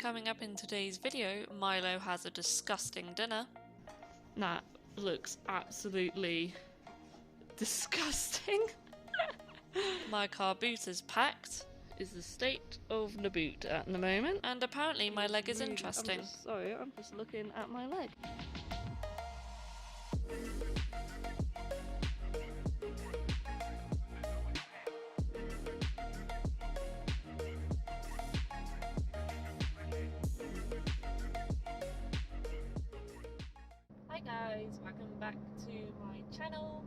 Coming up in today's video, Milo has a disgusting dinner. That looks absolutely disgusting. My car boot is packed. Is the state of the boot at the moment. And apparently my leg is interesting. I'm just looking at my leg. Hi guys, welcome back to my channel.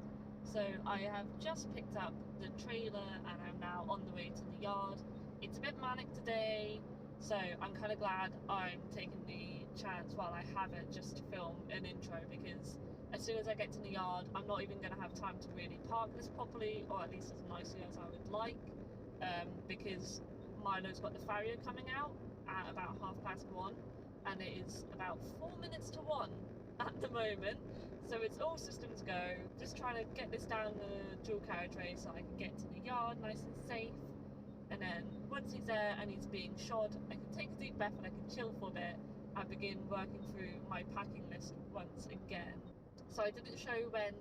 So I have just picked up the trailer and I'm now on the way to the yard. It's a bit manic today, so I'm kind of glad I'm taking the chance while I have it just to film an intro, because as soon as I get to the yard I'm not even going to have time to really park this properly, or at least as nicely as I would like, because Milo's got the farrier coming out at about 1:30 and it is about 4 minutes to 1 at the moment, so it's all systems go, just trying to get this down the dual carriageway so I can get to the yard nice and safe, and then once he's there and he's being shod, I can take a deep breath and I can chill for a bit and begin working through my packing list once again. So I didn't show when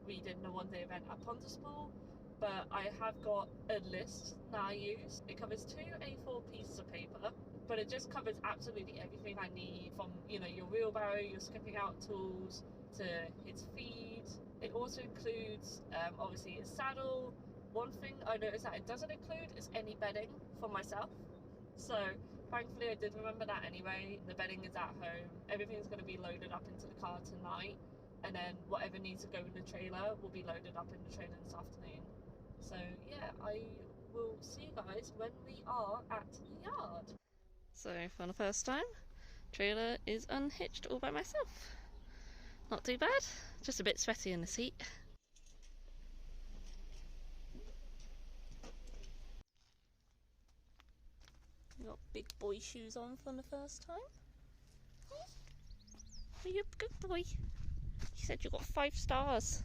we did the one-day event at Pontispool, but I have got a list that I use. It covers 2 A4 pieces of paper, but it just covers absolutely everything I need, from, you know, your wheelbarrow, your skipping out tools, to his feed. It also includes obviously his saddle. One thing I noticed that it doesn't include is any bedding for myself, so thankfully I did remember that anyway. The bedding is at home, everything's going to be loaded up into the car tonight, and then whatever needs to go in the trailer will be loaded up in the trailer this afternoon. So yeah, I will see you guys when we are at the yard. So for the first time, trailer is unhitched all by myself. Not too bad, just a bit sweaty in the seat. You got big boy shoes on for the first time. Are you a good boy? You said you got 5 stars.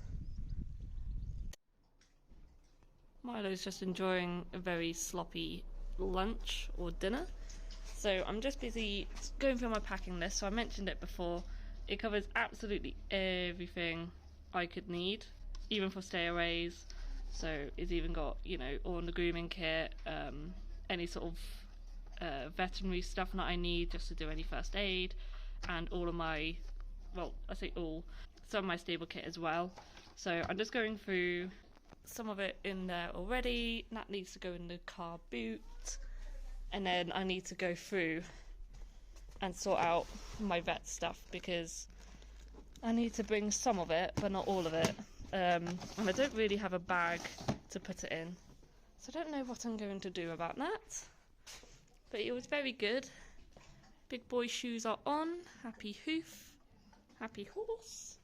Milo's just enjoying a very sloppy lunch or dinner. So I'm just busy going through my packing list. So I mentioned it before. It covers absolutely everything I could need, even for stayaways. So it's even got, you know, all the grooming kit, any sort of veterinary stuff that I need just to do any first aid, and all of my, well, I say all, some of my stable kit as well. So I'm just going through some of it in there already. That needs to go in the car boot. And then I need to go through and sort out my vet stuff, because I need to bring some of it, but not all of it. And I don't really have a bag to put it in. So I don't know what I'm going to do about that. But it was very good. Big boy shoes are on. Happy hoof. Happy horse.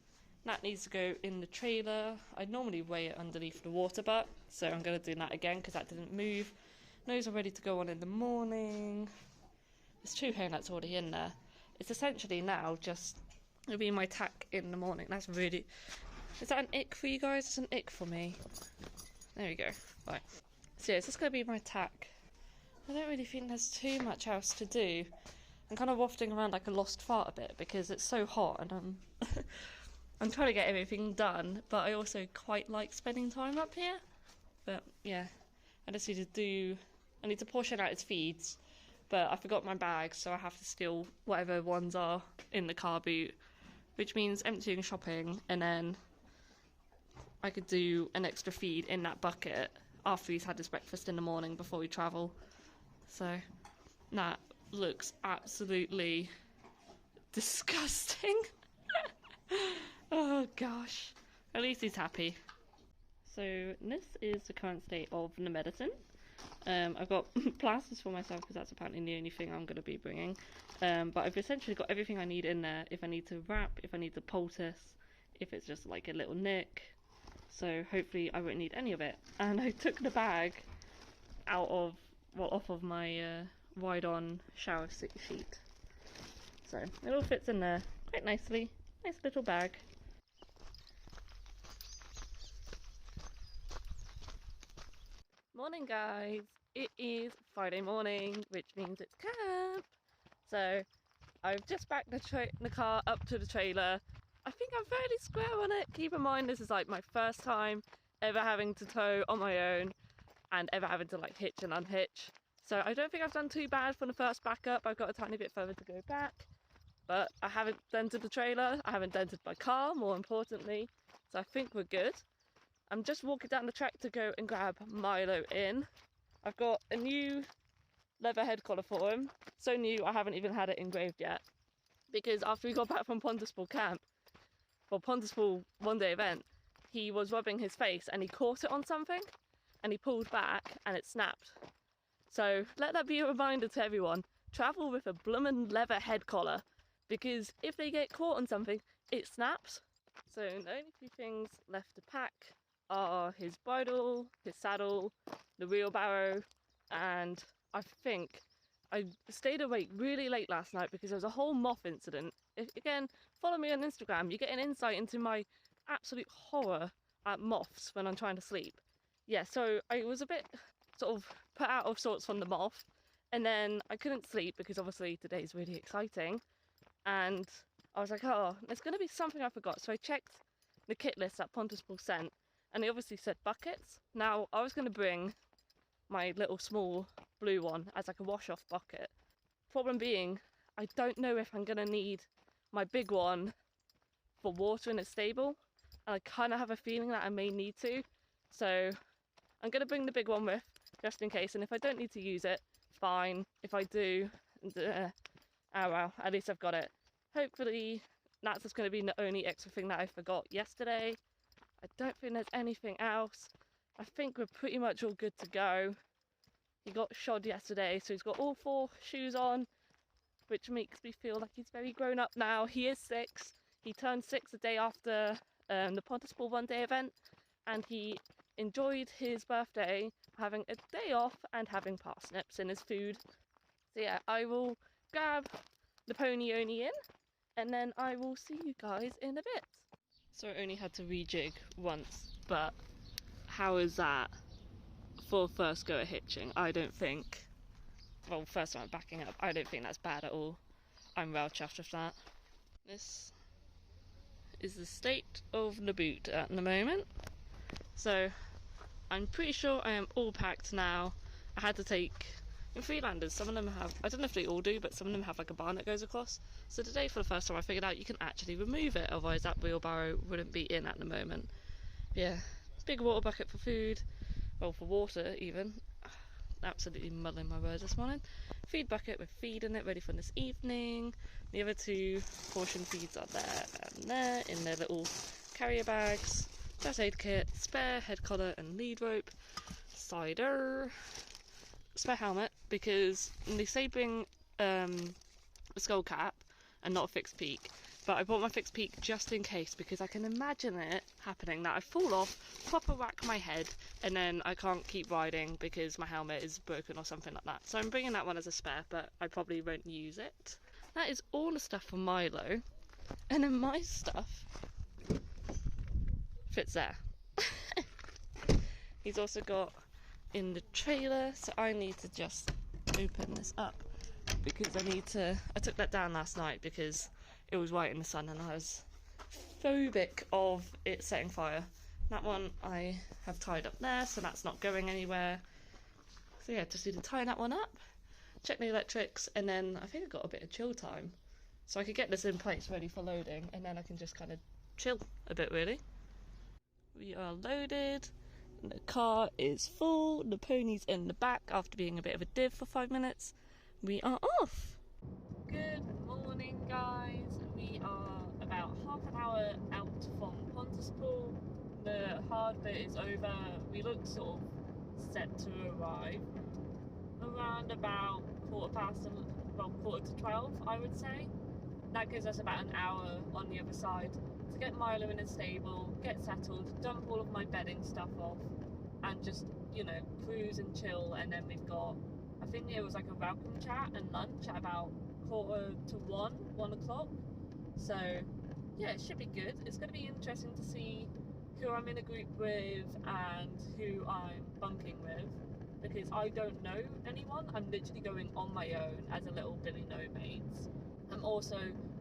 That needs to go in the trailer. I normally weigh it underneath the water butt, so I'm going to do that again because that didn't move. Those are ready to go on in the morning. There's 2 hairnets already in there. It's essentially now just, it'll be my tack in the morning. That's really, is that an ick for you guys? It's an ick for me. There we go. Right. So yeah, it's just going to be my tack. I don't really think there's too much else to do. I'm kind of wafting around like a lost fart a bit because it's so hot, and I'm trying to get everything done, but I also quite like spending time up here. But yeah, I just need to portion out his feeds, but I forgot my bag, so I have to steal whatever ones are in the car boot, which means emptying shopping, and then I could do an extra feed in that bucket after he's had his breakfast in the morning before we travel. So that looks absolutely disgusting. Oh gosh, at least he's happy. So this is the current state of the medicine. I've got plasters for myself because that's apparently the only thing I'm going to be bringing. But I've essentially got everything I need in there. If I need to wrap, if I need to poultice, if it's just like a little nick. So hopefully I won't need any of it. And I took the bag off of my ride-on shower sheet. So it all fits in there quite nicely. Nice little bag. Morning guys, it is Friday morning, which means it's camp. So I've just backed the car up to the trailer. I think I'm fairly square on it. Keep in mind this is like my first time ever having to tow on my own and ever having to like hitch and unhitch. So I don't think I've done too bad for the first backup. I've got a tiny bit further to go back, but I haven't dented the trailer, I haven't dented my car, more importantly, so I think we're good. I'm just walking down the track to go and grab Milo in. I've got a new leather head collar for him, so new I haven't even had it engraved yet, because after we got back from Pontispool camp, well, Pontispool one day event, he was rubbing his face and he caught it on something and he pulled back and it snapped. So let that be a reminder to everyone, travel with a bloomin' leather head collar, because if they get caught on something, it snaps. So the only two things left to pack are his bridle, his saddle, the wheelbarrow, and I think I stayed awake really late last night because there was a whole moth incident. Again, follow me on Instagram, you get an insight into my absolute horror at moths when I'm trying to sleep. Yeah, so I was a bit sort of put out of sorts from the moth, and then I couldn't sleep because obviously today's really exciting, and I was like, oh, there's going to be something I forgot. So I checked the kit list that Pontispool sent, and they obviously said buckets. Now I was going to bring my little small blue one as like a wash-off bucket. Problem being, I don't know if I'm going to need my big one for water in a stable, and I kind of have a feeling that I may need to, so I'm going to bring the big one with just in case, and if I don't need to use it, fine. If I do, oh well, at least I've got it. Hopefully that's just going to be the only extra thing that I forgot yesterday. I don't think there's anything else. I think we're pretty much all good to go. He got shod yesterday, so he's got all 4 shoes on, which makes me feel like he's very grown up now. He is 6. He turned 6 the day after the Pontispool one day event, and he enjoyed his birthday having a day off and having parsnips in his food. So yeah, I will grab the pony Oni in, and then I will see you guys in a bit. So I only had to rejig once, but how is that for first go at hitching? I don't think, well, first time backing up, I don't think that's bad at all. I'm well chuffed with that. This is the state of the boot at the moment. So I'm pretty sure I am all packed now. I had to take, in Freelanders, some of them have, I don't know if they all do, but some of them have like a barn that goes across. So today for the first time I figured out you can actually remove it, otherwise that wheelbarrow wouldn't be in at the moment. Yeah, big water bucket for food, well, for water even. Absolutely muddling my words this morning. Feed bucket with feed in it, ready for this evening. The other 2 portion feeds are there and there in their little carrier bags. First aid kit, spare head collar and lead rope, cider, spare helmet, because they say bring a skull cap and not a fixed peak, but I bought my fixed peak just in case, because I can imagine it happening that I fall off, proper whack my head, and then I can't keep riding because my helmet is broken or something like that. So I'm bringing that one as a spare, but I probably won't use it. That is all the stuff for Milo, and then my stuff fits there. He's also got in the trailer, so I need to just open this up because I took that down last night because it was white in the sun and I was phobic of it setting fire. That one I have tied up there, so that's not going anywhere. So yeah, just need to tie that one up, check the electrics, and then I think I've got a bit of chill time. So I could get this in place ready for loading, and then I can just kind of chill a bit really. We are loaded, the car is full, the pony's in the back after being a bit of a div for 5 minutes. We are off! Good morning guys, we are about half an hour out from Pontispool. The hard bit is over. We look sort of set to arrive around about quarter to 12 I would say. That gives us about an hour on the other side to get Milo in a stable, get settled, dump all of my bedding stuff off, and just, you know, cruise and chill. And then we've got, I think there was like a welcome chat and lunch at about 1 o'clock. So yeah, it should be good. It's going to be interesting to see who I'm in a group with and who I'm bunking with, because I don't know anyone. I'm literally going on my own as a little Billy No Mate. also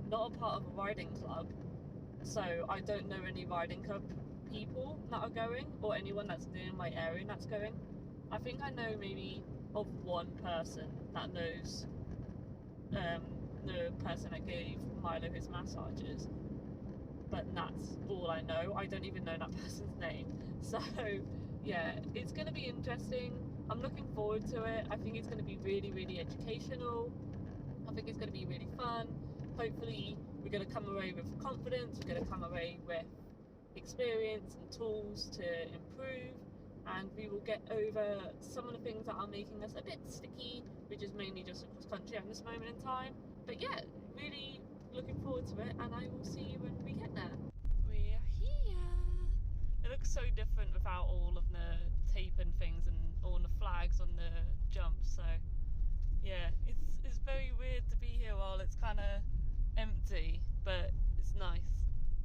not a part of a riding club, so I don't know any riding club people that are going, or anyone that's in my area that's going. I think I know maybe of one person that knows the person that gave Milo his massages, but that's all I know. I don't even know that person's name. So yeah, it's going to be interesting. I'm looking forward to it. I think it's going to be really, really educational. I think it's going to be really fun. Hopefully we're going to come away with confidence, we're going to come away with experience and tools to improve, and we will get over some of the things that are making us a bit sticky, which is mainly just across country at this moment in time. But yeah, really looking forward to it, and I will see you when we get there. We're here. It looks so different without all of the tape and things and all the flags on the jumps, so yeah, it's very weird to be here while it's kind of empty, but it's nice.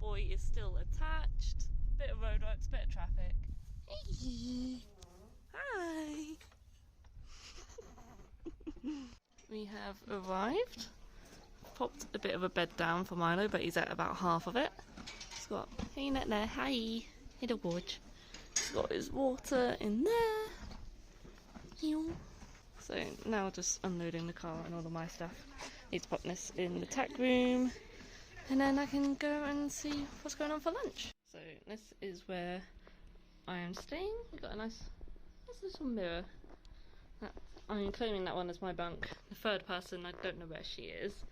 Boy is still attached. Bit of roadworks, bit of traffic. Hey. Hi. We have arrived. Popped a bit of a bed down for Milo, but he's at about half of it. He's got, hey net there, hi. Hello, gorge. He's got his water in there. So now just unloading the car and all of my stuff. Need to pop this in the tech room, and then I can go and see what's going on for lunch. So this is where I am staying. We've got a nice little mirror. I'm claiming that one as my bunk. The third person, I don't know where she is.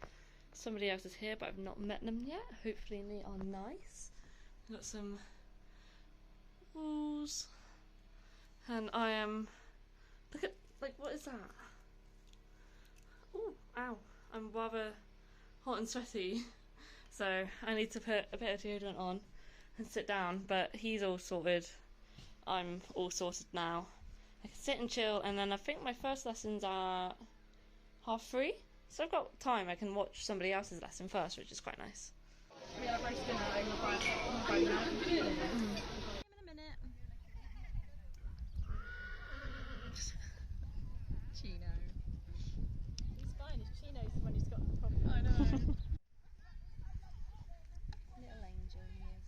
Somebody else is here, but I've not met them yet. Hopefully they are nice. We've got some walls, and I am. Look at, like, what is that? Oh, ow! I'm rather hot and sweaty, so I need to put a bit of deodorant on and sit down. But he's all sorted. I'm all sorted now. I can sit and chill, and then I think my first lessons are 3:30, so I've got time. I can watch somebody else's lesson first, which is quite nice. We are roasting our own Chino. He's fine, it's Chino's the one who's got the problem. I know. Little angel he is.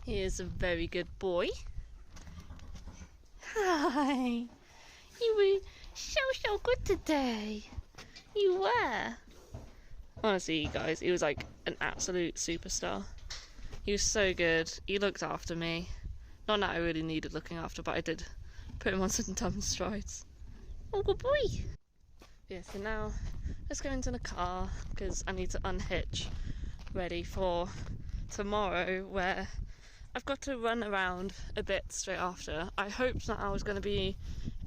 He is a very good boy. Hi! You were so good today. You were. Honestly, you guys, he was like an absolute superstar. He was so good. He looked after me. Not that I really needed looking after, but I did put him on some dumb strides. Oh, good boy! Yeah, so now let's go into the car because I need to unhitch, ready for tomorrow, where I've got to run around a bit straight after. I hoped that I was going to be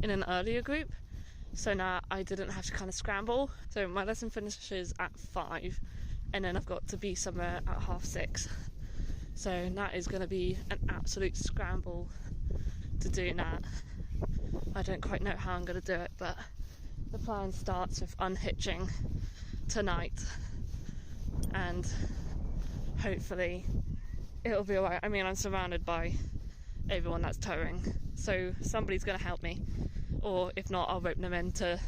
in an earlier group, so now I didn't have to kind of scramble. So my lesson finishes at 5, and then I've got to be somewhere at 6:30. So that is going to be an absolute scramble to do that. I don't quite know how I'm going to do it, but the plan starts with unhitching tonight, and hopefully it'll be alright. I mean, I'm surrounded by everyone that's towing, so somebody's going to help me, or if not, I'll rope them into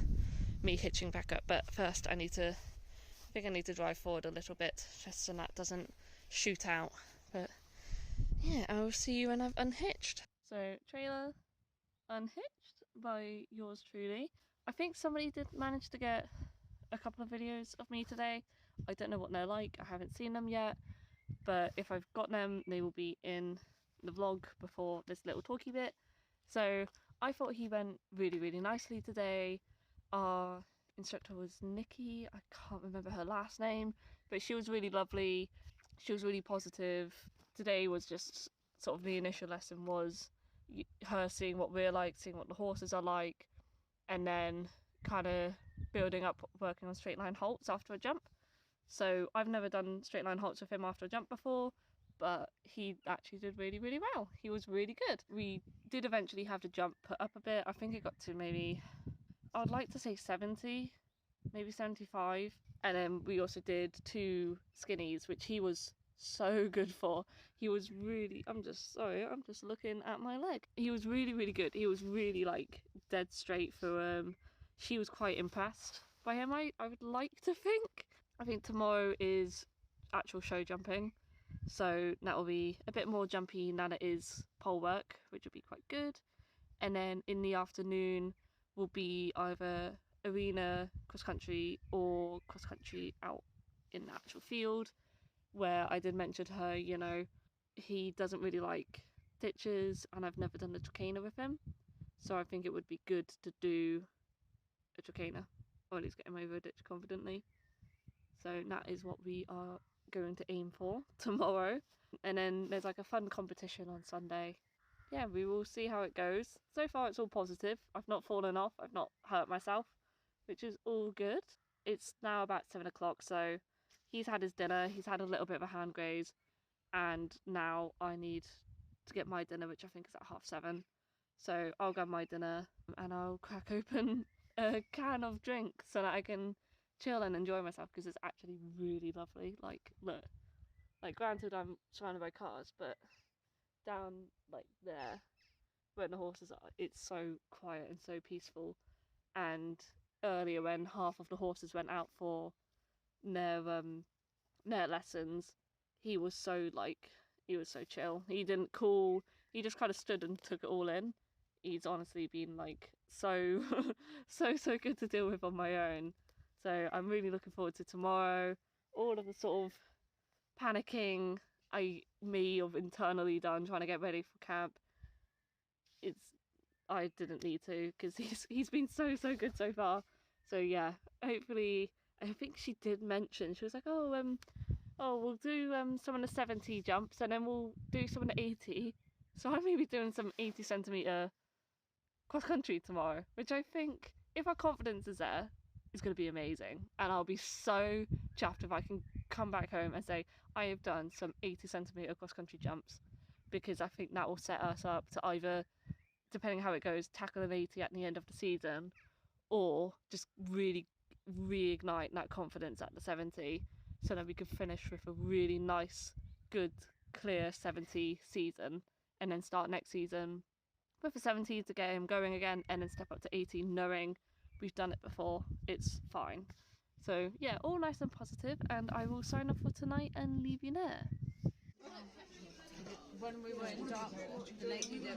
me hitching back up. But first I think I need to drive forward a little bit just so that doesn't shoot out. But yeah, I will see you when I've unhitched. So trailer unhitched by yours truly. I think somebody did manage to get a couple of videos of me today. I don't know what they're like, I haven't seen them yet, but if I've got them, they will be in the vlog before this little talky bit. So I thought he went really, really nicely today. Our instructor was Nikki, I can't remember her last name, but she was really lovely. She was really positive. Today was just sort of the initial lesson was her seeing what we're like, seeing what the horses are like, and then kind of building up, working on straight line halts after a jump. So I've never done straight line halts with him after a jump before, but he actually did really, really well. He was really good. We did eventually have to jump put up a bit. I think it got to maybe, I would like to say 70, maybe 75. And then we also did 2 skinnies, which he was so good for. He was really, I'm just looking at my leg. He was really, really good. He was really like dead straight for, she was quite impressed by him, I would like to think. I think tomorrow is actual show jumping, so that will be a bit more jumpy than it is pole work, which will be quite good. And then in the afternoon will be either arena cross country or cross country out in the actual field, where I did mention to her, you know, he doesn't really like ditches and I've never done the tracana with him, so I think it would be good to do a tracana, or at least get him over a ditch confidently. So that is what we are going to aim for tomorrow. And then there's like a fun competition on Sunday. Yeah, we will see how it goes. So far it's all positive. I've not fallen off, I've not hurt myself, which is all good. It's now about 7 o'clock, so he's had his dinner, he's had a little bit of a hand graze, and now I need to get my dinner, which I think is at 7:30. So I'll grab my dinner and I'll crack open a can of drink so that I can chill and enjoy myself, because it's actually really lovely. Like, look, like granted I'm surrounded by cars, but down like there where the horses are, it's so quiet and so peaceful. And earlier when half of the horses went out for their lessons, he was so chill. He didn't call, he just kind of stood and took it all in. He's honestly been like so so good to deal with on my own. So I'm really looking forward to tomorrow. All of the sort of panicking of internally done, trying to get ready for camp. I didn't need to, because he's been so good so far. So yeah, hopefully. I think she did mention, she was like, oh we'll do some of the 70 jumps and then we'll do some of the 80. So I may be doing some 80 centimetre cross country tomorrow, which I think, if our confidence is there, is going to be amazing. And I'll be so chuffed if I can come back home and say I have done some 80 centimetre cross country jumps, because I think that will set us up to either, depending how it goes, tackle an 80 at the end of the season, or just really reignite that confidence at the 70, so that we could finish with a really nice, good, clear 70 season, and then start next season with a 70 to get him going again, and then step up to 80 knowing we've done it before, it's fine. So yeah, all nice and positive, and I will sign off for tonight and leave you there. When we were in Dartmoor, the lady that